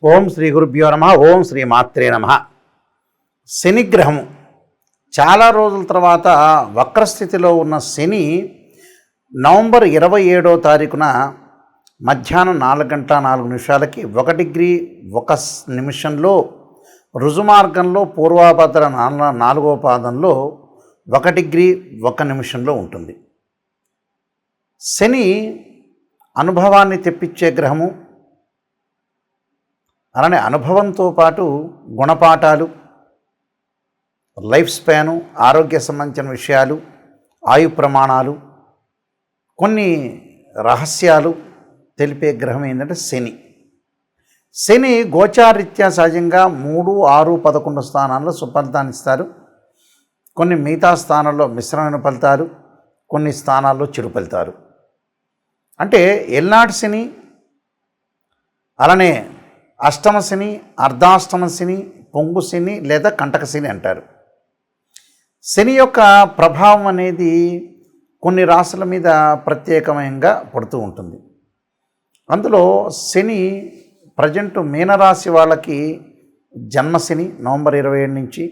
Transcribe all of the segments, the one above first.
ఓం శ్రీ గురుభ్యో నమః. ఓం శ్రీ మాత్రే నమః. శనిగ్రహము చాలా రోజుల తర్వాత వక్రస్థితిలో ఉన్న శని నవంబర్ 27వ తారీఖున మధ్యాహ్నం 4:04 1 డిగ్రీ 1 నిమిషంలో రుజుమార్గంలో పూర్వాభద్ర 4వ పాదంలో 1 డిగ్రీ 1 నిమిషంలో ఉంటుంది. శని అనుభవాన్ని తెప్పించే గ్రహము. అలానే అనుభవంతో పాటు గుణపాఠాలు, లైఫ్ స్పాను, ఆరోగ్య సంబంధించిన విషయాలు, ఆయు ప్రమాణాలు, కొన్ని రహస్యాలు తెలిపే గ్రహం ఏంటంటే శని. శని గోచారీత్యా సహజంగా 3, 6, 11 స్థానాల్లో సుఫలితాన్ని ఇస్తారు. కొన్ని మిగతా స్థానాల్లో మిశ్రమైన ఫలితాలు, కొన్ని స్థానాల్లో చెడు ఫలితాలు. అంటే ఎల్నాటి శని, అలానే అష్టమ శని, అర్ధాష్టమ శని, పొంగు శని లేదా కంటక శని అంటారు. శని యొక్క ప్రభావం అనేది కొన్ని రాశుల మీద ప్రత్యేకంగా పడుతూ ఉంటుంది. అందులో శని ప్రజెంట్ మీనరాశి వాళ్ళకి జన్మశని నవంబర్ 27 నుంచి,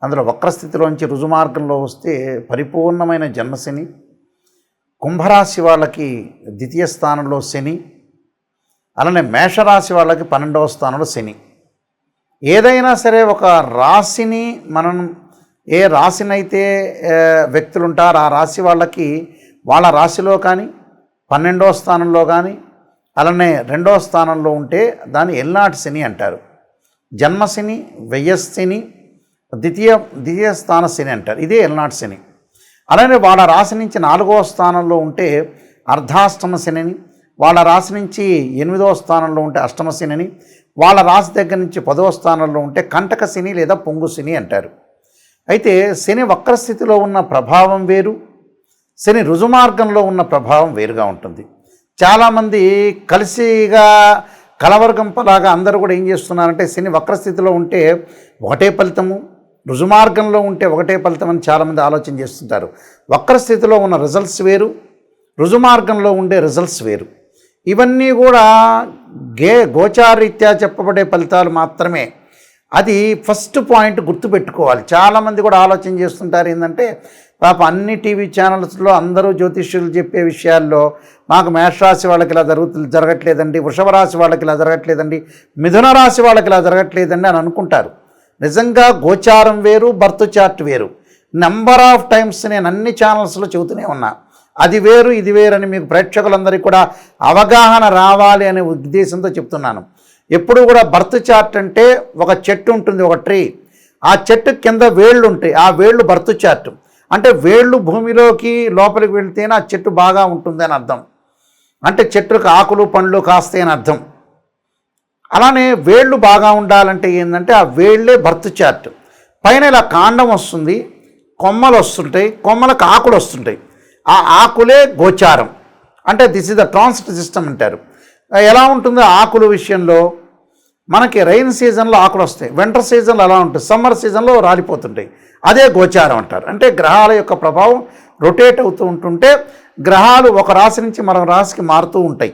అందులో వక్రస్థితిలోంచి రుజుమార్గంలో వస్తే పరిపూర్ణమైన జన్మశని. కుంభరాశి వాళ్ళకి ద్వితీయ స్థానంలో శని, అలానే మేషరాశి వాళ్ళకి 12వ స్థానంలో శని. ఏదైనా సరే ఒక రాశిని మనం ఏ రాశినైతే వ్యక్తులు ఉంటారో ఆ రాశి వాళ్ళకి వాళ్ళ రాశిలో కానీ 12వ స్థానంలో కానీ అలానే 2వ స్థానంలో ఉంటే దాన్ని ఎల్నాటి శని అంటారు. జన్మశని, వ్యయశని, ద్వితీయ స్థాన శని అంటారు. ఇదే ఎల్నాటి శని. అలానే వాళ్ళ రాశి నుంచి 4వ స్థానంలో ఉంటే అర్ధాష్టమ శనిని, వాళ్ళ రాశి నుంచి 8వ స్థానంలో ఉంటే అష్టమ శనిని, వాళ్ళ రాశి దగ్గర నుంచి 10వ స్థానంలో ఉంటే కంటక శని లేదా పొంగు శని అంటారు. అయితే శని వక్రస్థితిలో ఉన్న ప్రభావం వేరు, శని రుజుమార్గంలో ఉన్న ప్రభావం వేరుగా ఉంటుంది. చాలామంది కలిసిగా కలవర్గంపలాగా అందరూ కూడా ఏం చేస్తున్నారంటే శని వక్రస్థితిలో ఉంటే ఒకటే ఫలితము, రుజుమార్గంలో ఉంటే ఒకటే ఫలితం అని చాలామంది ఆలోచన చేస్తుంటారు. వక్రస్థితిలో ఉన్న రిజల్ట్స్ వేరు, రుజుమార్గంలో ఉండే రిజల్ట్స్ వేరు. ఇవన్నీ కూడా గోచారీత్యా చెప్పబడే ఫలితాలు మాత్రమే. అది ఫస్ట్ పాయింట్ గుర్తుపెట్టుకోవాలి. చాలామంది కూడా ఆలోచన చేస్తుంటారు ఏంటంటే పాప అన్ని టీవీ ఛానల్స్లో అందరూ జ్యోతిష్యులు చెప్పే విషయాల్లో మాకు మేషరాశి వాళ్ళకి ఇలా జరగట్లేదండి, వృషభ రాశి వాళ్ళకి ఇలా జరగట్లేదండి, మిథున రాశి వాళ్ళకి ఇలా జరగట్లేదండి అని అనుకుంటారు. నిజంగా గోచారం వేరు, బర్త్ చార్ట్ వేరు. నెంబర్ ఆఫ్ టైమ్స్ నేను అన్ని ఛానల్స్లో చెబుతూనే ఉన్నా. అది వేరు, ఇది వేరు అని మీకు ప్రేక్షకులందరికీ కూడా అవగాహన రావాలి అనే ఉద్దేశంతో చెప్తున్నాను. ఎప్పుడు కూడా బర్త్ చార్ట్ అంటే ఒక చెట్టు ఉంటుంది, ఒక ట్రీ. ఆ చెట్టు కింద వేళ్ళు ఉంటాయి, ఆ వేళ్ళు బర్త్ చార్ట్. అంటే వేళ్ళు భూమిలోకి లోపలికి వెళ్తేనే ఆ చెట్టు బాగా ఉంటుంది అని అర్థం. అంటే చెట్టుకు ఆకులు పండ్లు కాస్తాయి అని అర్థం. అలానే వేళ్ళు బాగా ఉండాలంటే ఏంటంటే ఆ వేళ్ళే బర్త్ చార్ట్. పైన ఇలా కాండం వస్తుంది, కొమ్మలు వస్తుంటాయి, కొమ్మలకు ఆకులు వస్తుంటాయి. ఆ ఆకులే గోచారం. అంటే this is the transit system అంటారు. ఎలా ఉంటుందో ఆకుల విషయంలో మనకి రైన్ సీజన్లో ఆకులు వస్తాయి, వింటర్ సీజన్లో అలా ఉంటుంది, సమ్మర్ సీజన్లో రాలిపోతుంటాయి. అదే గోచారం అంటారు. అంటే గ్రహాల యొక్క ప్రభావం రొటేట్ అవుతూ ఉంటుంటే గ్రహాలు ఒక రాశి నుంచి మరొక రాశికి మారుతూ ఉంటాయి.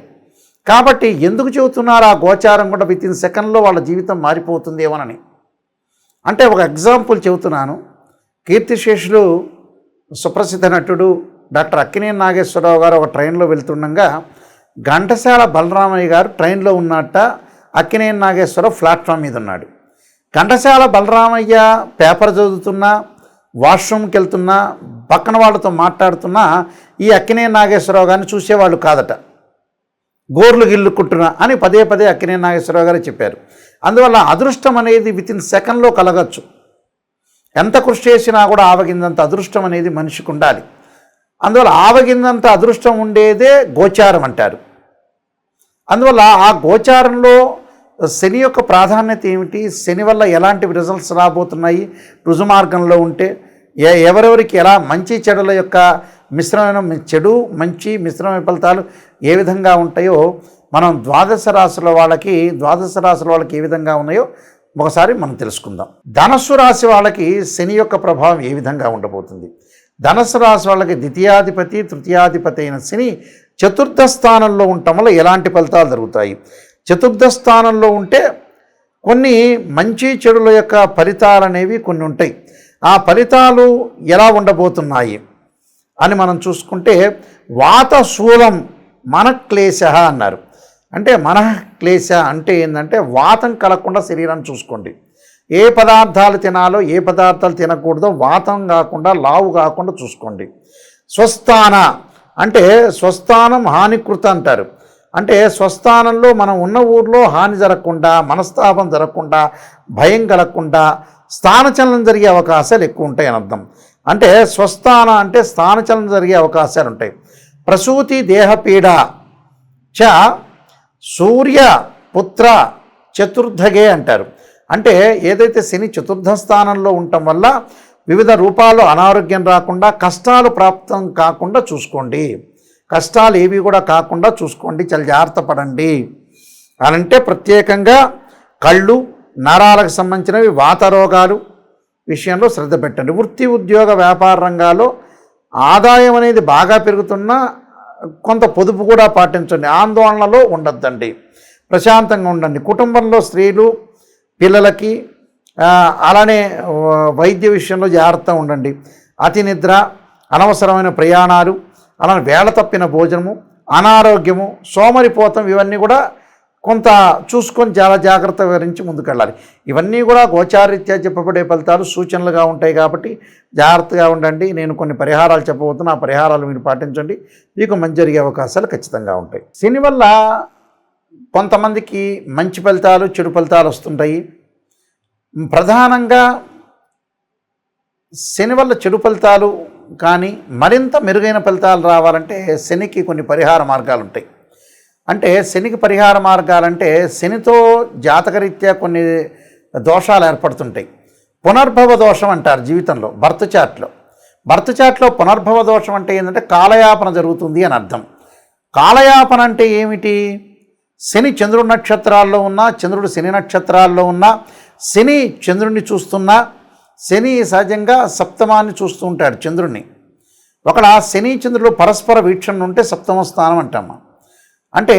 కాబట్టి ఎందుకు చెబుతున్నారు ఆ గోచారం కూడా వితిన్ సెకండ్లో వాళ్ళ జీవితం మారిపోతుందేమోనని. అంటే ఒక ఎగ్జాంపుల్ చెబుతున్నాను. కీర్తిశేషులు సుప్రసిద్ధ నటుడు డాక్టర్ అక్కినేని నాగేశ్వరరావు గారు ఒక ట్రైన్లో వెళ్తుండగా ఘంటసాల బలరామయ్య గారు ట్రైన్లో ఉన్నట్ట, అక్కినేని నాగేశ్వరరావు ప్లాట్ఫామ్ మీద ఉన్నాడు. ఘంటసాల బలరామయ్య పేపర్ చదువుతున్నా, వాష్రూమ్కి వెళ్తున్నా, పక్కన వాళ్ళతో మాట్లాడుతున్నా ఈ అక్కినేని నాగేశ్వరరావు గారిని చూసేవాళ్ళు కాదట. గోర్లు గిల్లుకుంటున్నా అని పదే పదే అక్కినేని నాగేశ్వరరావు గారు చెప్పారు. అందువల్ల అదృష్టం అనేది వితిన్ సెకండ్లో కలగచ్చు. ఎంత కృషి చేసినా కూడా ఆవగిందంత అదృష్టం అనేది మనిషికి ఉండాలి. అందువల్ల ఆవగిందంత అదృష్టం ఉండేదే గోచారం అంటారు. అందువల్ల ఆ గోచారంలో శని యొక్క ప్రాధాన్యత ఏమిటి, శని వల్ల ఎలాంటి రిజల్ట్స్ రాబోతున్నాయి, రుజుమార్గంలో ఉంటే ఎవరెవరికి ఎలా మంచి చెడుల యొక్క మిశ్రమైన చెడు మంచి మిశ్రమైన ఫలితాలు ఏ విధంగా ఉంటాయో మనం ద్వాదశ రాశుల వాళ్ళకి ఏ విధంగా ఉన్నాయో ఒకసారి మనం తెలుసుకుందాం. ధనస్సు రాశి వాళ్ళకి శని యొక్క ప్రభావం ఏ విధంగా ఉండబోతుంది. ధనస్సు రాశి వాళ్ళకి ద్వితీయాధిపతి తృతీయాధిపతి అయిన శని చతుర్థ స్థానంలో ఉండటం వల్ల ఎలాంటి ఫలితాలు జరుగుతాయి. చతుర్థ స్థానంలో ఉంటే కొన్ని మంచి చెడుల యొక్క ఫలితాలు అనేవి కొన్ని ఉంటాయి. ఆ ఫలితాలు ఎలా ఉండబోతున్నాయి అని మనం చూసుకుంటే, వాతశూలం మనక్లేశ అన్నారు. అంటే మనఃక్లేశ అంటే ఏంటంటే వాతం కలగకుండా శరీరాన్ని చూసుకోండి. ఏ పదార్థాలు తినాలో ఏ పదార్థాలు తినకూడదో వాతం కాకుండా లావు కాకుండా చూసుకోండి. స్వస్థాన అంటే స్వస్థానం హానికృత అంటారు. అంటే స్వస్థానంలో మనం ఉన్న ఊర్లో హాని జరగకుండా, మనస్తాపం జరగకుండా, భయం కలగకుండా స్థానచలనం జరిగే అవకాశాలు ఎక్కువ ఉంటాయి అని అర్థం. అంటే స్వస్థాన అంటే స్థానచలనం జరిగే అవకాశాలు ఉంటాయి. ప్రసూతి దేహపీడ చ సూర్య పుత్ర చతుర్థగే అంటారు. అంటే ఏదైతే శని చతుర్థ స్థానంలో ఉండటం వల్ల వివిధ రూపాల్లో అనారోగ్యం రాకుండా, కష్టాలు ప్రాప్తం కాకుండా చూసుకోండి. కష్టాలు ఏవి కూడా కాకుండా చూసుకోండి, చాలా జాగ్రత్త పడండి అని అంటే ప్రత్యేకంగా కళ్ళు, నరాలకు సంబంధించినవి, వాత రోగాలు విషయంలో శ్రద్ధ పెట్టండి. వృత్తి, ఉద్యోగ, వ్యాపార రంగాల్లో ఆదాయం అనేది బాగా పెరుగుతున్నా కొంత పొదుపు కూడా పాటించండి. ఆందోళనలో ఉండొద్దండి, ప్రశాంతంగా ఉండండి. కుటుంబంలో స్త్రీలు, పిల్లలకి అలానే వైద్య విషయంలో జాగ్రత్తగా ఉండండి. అతి నిద్ర, అనవసరమైన ప్రయాణాలు, అలానే వేళ తప్పిన భోజనము, అనారోగ్యము, సోమరిపోతం ఇవన్నీ కూడా కొంత చూసుకొని చాలా జాగ్రత్త వివరించి ముందుకెళ్ళాలి. ఇవన్నీ కూడా గోచారీత్యా చెప్పబడే ఫలితాలు సూచనలుగా ఉంటాయి కాబట్టి జాగ్రత్తగా ఉండండి. నేను కొన్ని పరిహారాలు చెప్పబోతున్నా, ఆ పరిహారాలు మీరు పాటించండి, మీకు మంచి జరిగే అవకాశాలు ఖచ్చితంగా ఉంటాయి. శని వల్ల కొంతమందికి మంచి ఫలితాలు, చెడు ఫలితాలు వస్తుంటాయి. ప్రధానంగా శని వల్ల చెడు ఫలితాలు కానీ మరింత మెరుగైన ఫలితాలు రావాలంటే శనికి కొన్ని పరిహార మార్గాలు ఉంటాయి. అంటే శనికి పరిహార మార్గాలంటే శనితో జాతకరీత్యా కొన్ని దోషాలు ఏర్పడుతుంటాయి. పునర్భవ దోషం అంటారు జీవితంలో, బర్త్ చార్ట్లో పునర్భవ దోషం అంటే ఏంటంటే కాలయాపన జరుగుతుంది అని అర్థం. కాలయాపన అంటే ఏమిటి? శని చంద్రుడి నక్షత్రాల్లో ఉన్నా, చంద్రుడు శని నక్షత్రాల్లో ఉన్నా, శని చంద్రుడిని చూస్తున్నా, శని సహజంగా సప్తమాన్ని చూస్తూ ఉంటాడు చంద్రుడిని. ఒకడ శని చంద్రుడు పరస్పర వీక్షణ ఉంటే సప్తమ స్థానం అంటాము. అంటే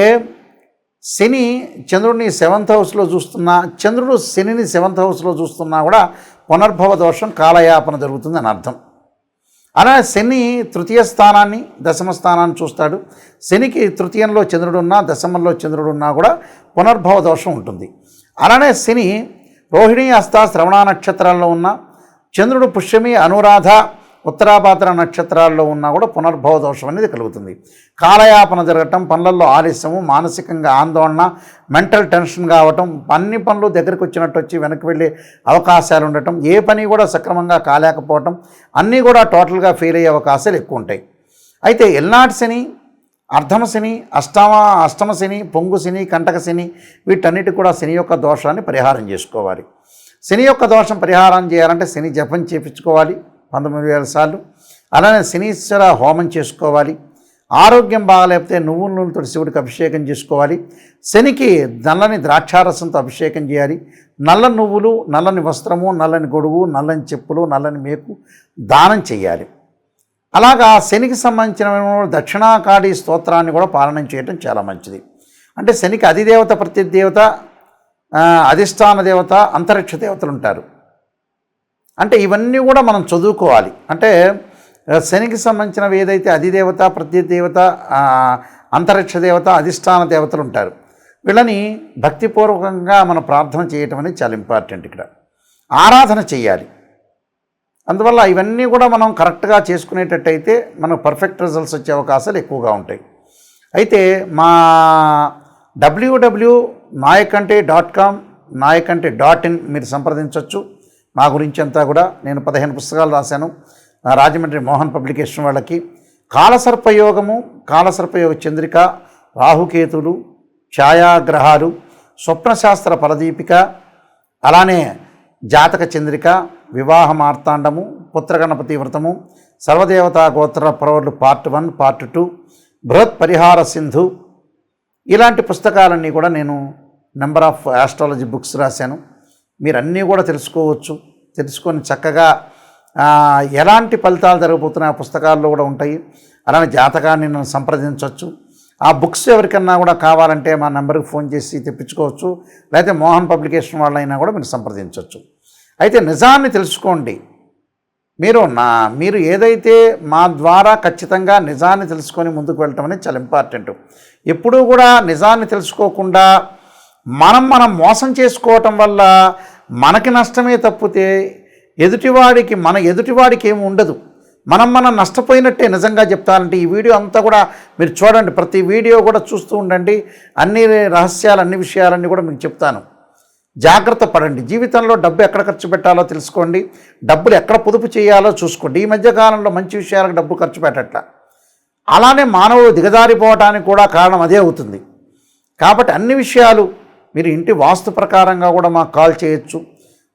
శని చంద్రుడిని 7th హౌస్లో చూస్తున్నా, చంద్రుడు శనిని 7th హౌస్లో చూస్తున్నా కూడా పునర్భవ దోషం, కాలయాపన జరుగుతుంది అని అర్థం. అలా శని తృతీయ స్థానాన్ని, దశమ స్థానాన్ని చూస్తాడు. శనికి తృతీయంలో చంద్రుడు ఉన్నా, దశమంలో చంద్రుడు ఉన్నా కూడా పునర్భవ దోషం ఉంటుంది. అలానే శని రోహిణి, హస్త, శ్రవణ నక్షత్రాల్లో ఉన్న, చంద్రుడు పుష్యమి, అనురాధ, ఉత్తరాభాద్ర నక్షత్రాల్లో ఉన్నా కూడా పునర్భవ దోషం అనేది కలుగుతుంది. కాలయాపన జరగటం, పనులలో ఆలస్యము, మానసికంగా ఆందోళన, మెంటల్ టెన్షన్ కావటం, అన్ని పనులు దగ్గరికి వచ్చినట్టు వచ్చి వెనక్కి వెళ్ళే అవకాశాలు ఉండటం, ఏ పని కూడా సక్రమంగా కాలేకపోవటం, అన్నీ కూడా టోటల్గా ఫెయిల్ అయ్యే అవకాశాలు ఎక్కువ ఉంటాయి. అయితే ఎల్నాటి శని, అర్ధమ శని, అష్టమ శని, పొంగు శని, కంటక శని, వీటన్నిటి కూడా శని యొక్క దోషాన్ని పరిహారం చేసుకోవాలి. శని యొక్క దోషం పరిహారం చేయాలంటే శని జపం చేయించుకోవాలి 19,000 సార్లు. అలానే శనీశ్వర హోమం చేసుకోవాలి. ఆరోగ్యం బాగలేకపోతే నువ్వుల నూనెతో శివుడికి అభిషేకం చేసుకోవాలి. శనికి నల్లని ద్రాక్షారసంతో అభిషేకం చేయాలి. నల్ల నువ్వులు, నల్లని వస్త్రము, నల్లని గొడుగు, నల్లని చెప్పులు, నల్లని మేకు దానం చేయాలి. అలాగా శనికి సంబంధించిన దక్షిణాకాళి స్తోత్రాన్ని కూడా పాలన చేయటం చాలా మంచిది. అంటే శనికి అధిదేవత, ప్రతిదేవత, అధిష్టాన దేవత, అంతరిక్ష దేవతలు ఉంటారు. అంటే ఇవన్నీ కూడా మనం చదువుకోవాలి. అంటే శనికి సంబంధించినవి ఏదైతే అధిదేవత, ప్రతిదేవత, అంతరిక్ష దేవత, అధిష్టాన దేవతలు ఉంటారు, వీళ్ళని భక్తిపూర్వకంగా మనం ప్రార్థన చేయటం అనేది చాలా ఇంపార్టెంట్. ఇక్కడ ఆరాధన చేయాలి. అందువల్ల ఇవన్నీ కూడా మనం కరెక్ట్గా చేసుకునేటట్టయితే మనకు పర్ఫెక్ట్ రిజల్ట్స్ వచ్చే అవకాశాలు ఎక్కువగా ఉంటాయి. అయితే మా www.nayakanti.com, nayakanti.in మీరు సంప్రదించవచ్చు. మా గురించి అంతా కూడా నేను 15 పుస్తకాలు రాశాను రాజమండ్రి మోహన్ పబ్లికేషన్ వాళ్ళకి. కాలసర్పయోగము, కాలసర్పయోగ చంద్రిక, రాహుకేతులు, ఛాయాగ్రహాలు, స్వప్నశాస్త్ర ఫలదీపిక, అలానే జాతక చంద్రిక, వివాహ మార్తాండము, పుత్రగణపతి వ్రతము, సర్వదేవతా గోత్ర ప్రవర్లు పార్ట్ 1, పార్ట్ 2, బృహత్ పరిహార సింధు, ఇలాంటి పుస్తకాలన్నీ కూడా నేను నెంబర్ ఆఫ్ ఆస్ట్రాలజీ బుక్స్ రాశాను. మీరు అన్నీ కూడా తెలుసుకోవచ్చు. తెలుసుకొని చక్కగా ఎలాంటి ఫలితాలు జరగబోతున్నాయి ఆ పుస్తకాల్లో కూడా ఉంటాయి. అలానే జాతకాన్ని నన్ను సంప్రదించవచ్చు. ఆ బుక్స్ ఎవరికన్నా కూడా కావాలంటే మా నెంబర్కి ఫోన్ చేసి తెప్పించుకోవచ్చు, లేకపోతే మోహన్ పబ్లికేషన్ వాళ్ళైనా కూడా మీరు సంప్రదించవచ్చు. అయితే నిజాన్ని తెలుసుకోండి. మీరు ఏదైతే మా ద్వారా ఖచ్చితంగా నిజాన్ని తెలుసుకొని ముందుకు వెళ్ళటం అనేది చాలా ఇంపార్టెంట్. ఎప్పుడూ కూడా నిజాన్ని తెలుసుకోకుండా మనం మోసం చేసుకోవటం వల్ల మనకి నష్టమే తప్పితే ఎదుటివాడికి ఏమి ఉండదు. మనం నష్టపోయినట్టే. నిజంగా చెప్తానంటే ఈ వీడియో అంతా కూడా మీరు చూడండి, ప్రతి వీడియో కూడా చూస్తూ ఉండండి. అన్ని రహస్యాలు, అన్ని విషయాలన్నీ కూడా మీకు చెప్తాను. జాగ్రత్త పడండి. జీవితంలో డబ్బు ఎక్కడ ఖర్చు పెట్టాలో తెలుసుకోండి, డబ్బులు ఎక్కడ పొదుపు చేయాలో చూసుకోండి. ఈ మధ్యకాలంలో మంచి విషయాలకు డబ్బు ఖర్చు పెట్టట్ల. అలానే మానవుడు దిగజారిపోవటానికి కూడా కారణం అదే అవుతుంది. కాబట్టి అన్ని విషయాలు మీరు ఇంటి వాస్తు ప్రకారంగా కూడా మాకు కాల్ చేయొచ్చు.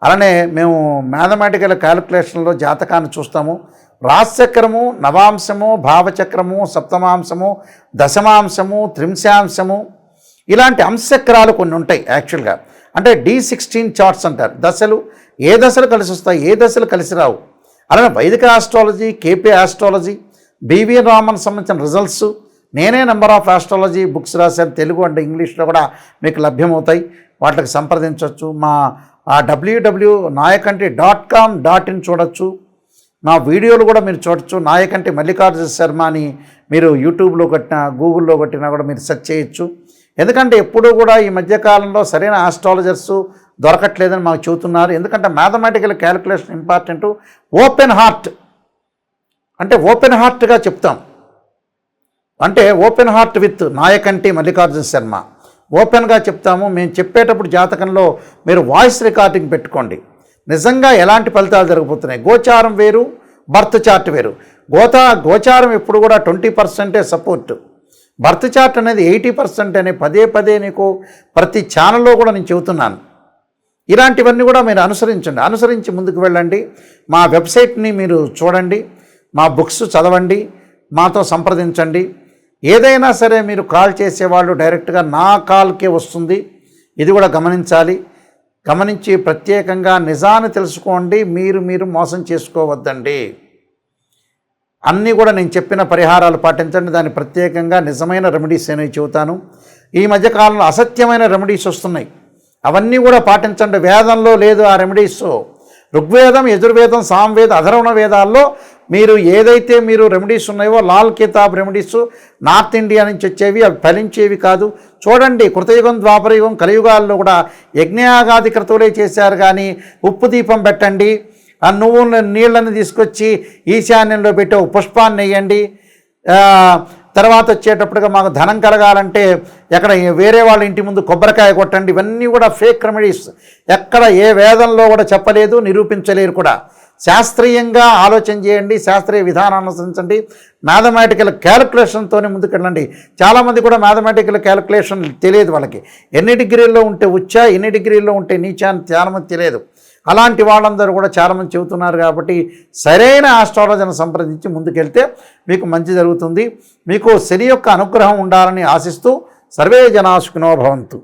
అలానే మేము మ్యాథమెటికల్ క్యాలిక్యులేషన్లో జాతకాన్ని చూస్తాము. రాశిచక్రము, నవాంశము, భావచక్రము, సప్తమాంశము, దశమాంశము, త్రింశాంశము, ఇలాంటి అంశచక్రాలు కొన్ని ఉంటాయి. యాక్చువల్గా అంటే D16 చార్ట్స్ అంటారు. దశలు, ఏ దశలు కలిసి వస్తాయి, ఏ దశలు కలిసి రావు. అలానే వైదిక astrology, KP astrology, BV Raman సంబంధించిన రిజల్ట్స్, నేనే నెంబర్ ఆఫ్ ఆస్ట్రాలజీ బుక్స్ రాశాను. తెలుగు అంటే ఇంగ్లీష్లో కూడా మీకు లభ్యమవుతాయి. వాటికి సంప్రదించవచ్చు. మా www.nayakanti.com.in చూడొచ్చు. మా వీడియోలు కూడా మీరు చూడొచ్చు. నాయకంటి మల్లికార్జున శర్మ అని మీరు యూట్యూబ్లో కొట్టినా, గూగుల్లో కొట్టినా కూడా మీరు సెర్చ్ చేయొచ్చు. ఎందుకంటే ఎప్పుడూ కూడా ఈ మధ్యకాలంలో సరైన ఆస్ట్రాలజర్స్ దొరకట్లేదని మాకు చెబుతున్నారు. ఎందుకంటే mathematical calculation important. Open heart అంటే ఓపెన్ హార్ట్గా చెప్తాం. అంటే open heart with Nayakanti Mallikarjuna Sharma ఓపెన్గా చెప్తాము. మేము చెప్పేటప్పుడు జాతకంలో మీరు వాయిస్ రికార్డింగ్ పెట్టుకోండి. నిజంగా ఎలాంటి ఫలితాలు జరగబోతున్నాయి. గోచారం వేరు, బర్త్ చార్ట్ వేరు. గోచారం ఎప్పుడు కూడా 20% సపోర్ట్, బర్త్ చార్ట్ అనేది 80% అని పదే నీకు ప్రతి ఛానల్లో కూడా నేను చెబుతున్నాను. ఇలాంటివన్నీ కూడా మీరు అనుసరించి ముందుకు వెళ్ళండి. మా వెబ్సైట్ని మీరు చూడండి, మా బుక్స్ చదవండి, మాతో సంప్రదించండి. ఏదైనా సరే మీరు కాల్ చేసేవాళ్ళు డైరెక్ట్గా నా కాల్కే వస్తుంది. ఇది కూడా గమనించి ప్రత్యేకంగా నిజాన్ని తెలుసుకోండి. మీరు మోసం చేసుకోవద్దండి. అన్నీ కూడా నేను చెప్పిన పరిహారాలు పాటించండి. దాన్ని ప్రత్యేకంగా నిజమైన రెమెడీస్ అనేవి చెబుతాను. ఈ మధ్యకాలంలో అసత్యమైన రెమెడీస్ వస్తున్నాయి, అవన్నీ కూడా పాటించండి. వేదంలో లేదు ఆ రెమెడీస్. ఋగ్వేదం, యజుర్వేదం, సామవేద, అధర్వణ వేదాల్లో ఏదైతే రెమెడీస్ ఉన్నాయో, లాల్ కితాబ్ రెమెడీస్ నార్త్ ఇండియా నుంచి వచ్చేవి, అవి ఫలించేవి కాదు. చూడండి, కృతయుగం, ద్వాపరయుగం, కలియుగాల్లో కూడా యజ్ఞయాగాది క్రతువులే చేశారు. కానీ ఉప్పు దీపం పెట్టండి, ఆ నువ్వుల నీళ్ళని తీసుకొచ్చి ఈశాన్యంలో పెట్టి పుష్పాన్ని వేయండి, తర్వాత వచ్చేటప్పటిగా మాకు ధనం కలగాలంటే ఎక్కడ వేరే వాళ్ళ ఇంటి ముందు కొబ్బరికాయ కొట్టండి. ఇవన్నీ కూడా ఫేక్ రెమెడీస్. ఎక్కడ ఏ వేదంలో కూడా చెప్పలేదు, నిరూపించలేరు కూడా. శాస్త్రీయంగా ఆలోచన చేయండి, శాస్త్రీయ విధానాన్ని అనుసరించండి, మ్యాథమెటికల్ క్యాలిక్యులేషన్తోనే ముందుకెళ్ళండి. చాలామంది కూడా మ్యాథమెటికల్ క్యాలిక్యులేషన్ తెలియదు. వాళ్ళకి ఎన్ని డిగ్రీల్లో ఉంటే ఉచ్చా, ఎన్ని డిగ్రీల్లో ఉంటే నీచా అని చాలామంది తెలియదు. అలాంటి వాళ్ళందరూ కూడా చాలామంది చెబుతున్నారు. కాబట్టి సరైన ఆస్ట్రాలజీని సంప్రదించి ముందుకెళ్తే మీకు మంచి జరుగుతుంది. మీకు శని యొక్క అనుగ్రహం ఉండాలని ఆశిస్తూ సర్వే జనా సుఖినో భవంతు.